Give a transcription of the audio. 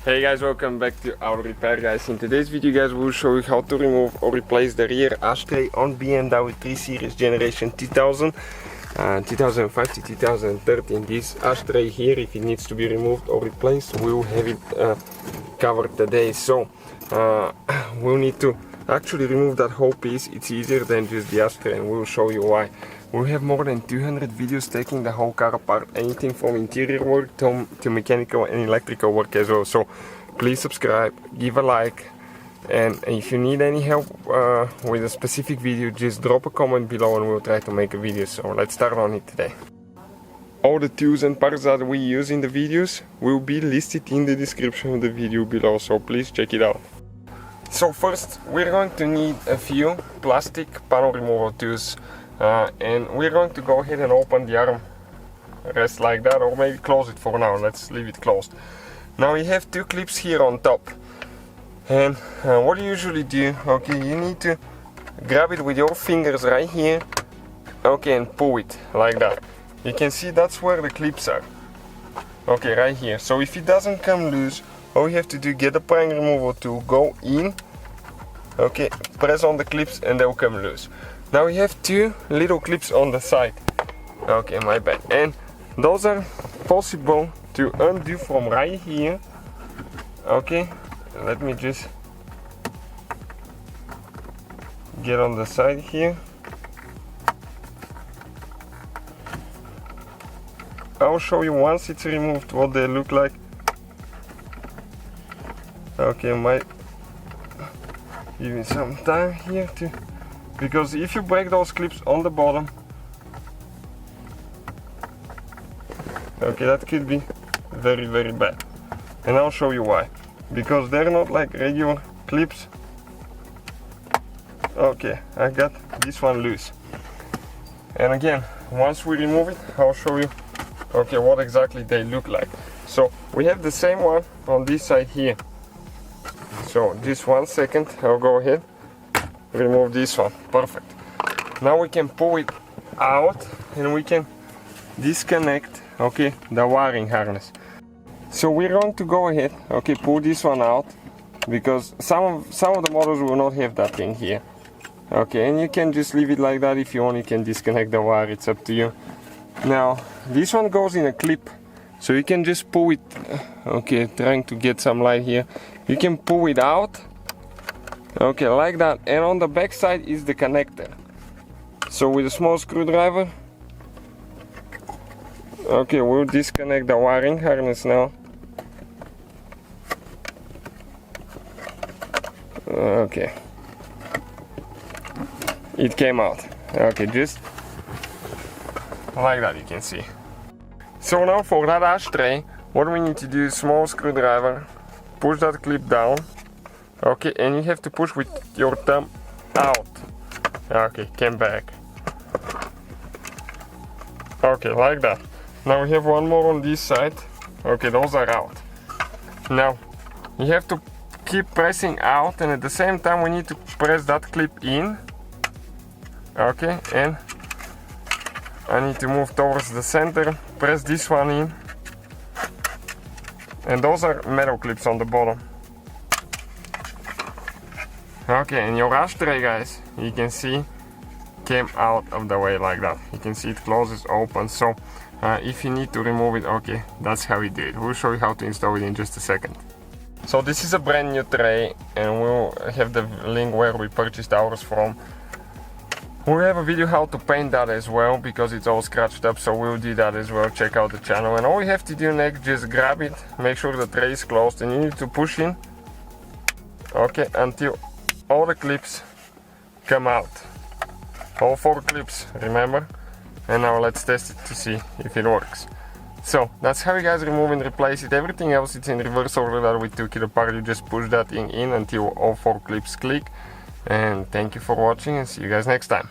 Hey guys, welcome back to Auto Repair guys. In today's video guys we will show you how to remove or replace the rear ashtray on BMW 3 Series generation 2000, 2005 to 2013. This ashtray here, if it needs to be removed or replaced, we will have it covered today. So we'll need to actually remove that whole piece. It's easier than just the ashtray, and we'll show you why. We have more than 200 videos taking the whole car apart, anything from interior work to mechanical and electrical work as well. So please subscribe, give a like, and if you need any help with a specific video, just drop a comment below and we'll try to make a video. So let's start on it today. All the tools and parts that we use in the videos will be listed in the description of the video below, so please check it out. So first we're going to need a few plastic panel removal tools. And we're going to go ahead and open the arm rest like that, or maybe close it for now. Let's leave it closed. Now we have two clips here on top, and what you usually do, okay, you need to grab it with your fingers right here, okay, and pull it like that. You can see that's where the clips are, okay, right here. So if it doesn't come loose, all you have to do, get a prying removal tool, go in, okay, press on the clips and they'll come loose. Now we have two little clips on the side. Okay, my bad. And those are possible to undo from right here. Okay, let me just get on the side here. I'll show you once it's removed what they look like. Okay, might give me some time here to, because if you break those clips on the bottom, okay, that could be very, very bad. And I'll show you why. Because they're not like regular clips. Okay, I got this one loose. And again, once we remove it, I'll show you, okay, what exactly they look like. So we have the same one on this side here. So just 1 second, I'll go ahead, remove this one. Perfect. Now we can pull it out and we can disconnect, okay, the wiring harness. So we're going to go ahead, okay, pull this one out, because some of the models will not have that thing here. Okay, and you can just leave it like that. If you want, you can disconnect the wire, it's up to you. Now this one goes in a clip, so you can just pull it, okay, trying to get some light here. You can pull it out, okay, like that, and on the back side is the connector. So with a small screwdriver, okay, we'll disconnect the wiring harness now. Okay, it came out. Okay, just like that, you can see. So now for that ashtray, what we need to do is small screwdriver, push that clip down, okay, and you have to push with your thumb out. Okay, came back. Okay, like that. Now we have one more on this side. Okay, those are out. Now you have to keep pressing out, and at the same time we need to press that clip in. Okay, and I need to move towards the center, press this one in, and those are metal clips on the bottom. Okay, and your ashtray, guys, you can see came out of the way like that. You can see it closes open. So if you need to remove it, okay, that's how we do it. We'll show you how to install it in just a second. So this is a brand new tray, and we'll have the link where we purchased ours from. We'll have a video how to paint that as well, because it's all scratched up, so we'll do that as well. Check out the channel. And all you have to do next, just grab it, make sure the tray is closed, and you need to push in, okay, until all the clips come out. All 4 clips, remember? And now let's test it to see if it works. So that's how you guys remove and replace it. Everything else, it's in reverse order that we took it apart. You just push that thing in until all 4 clips click. And thank you for watching, and see you guys next time.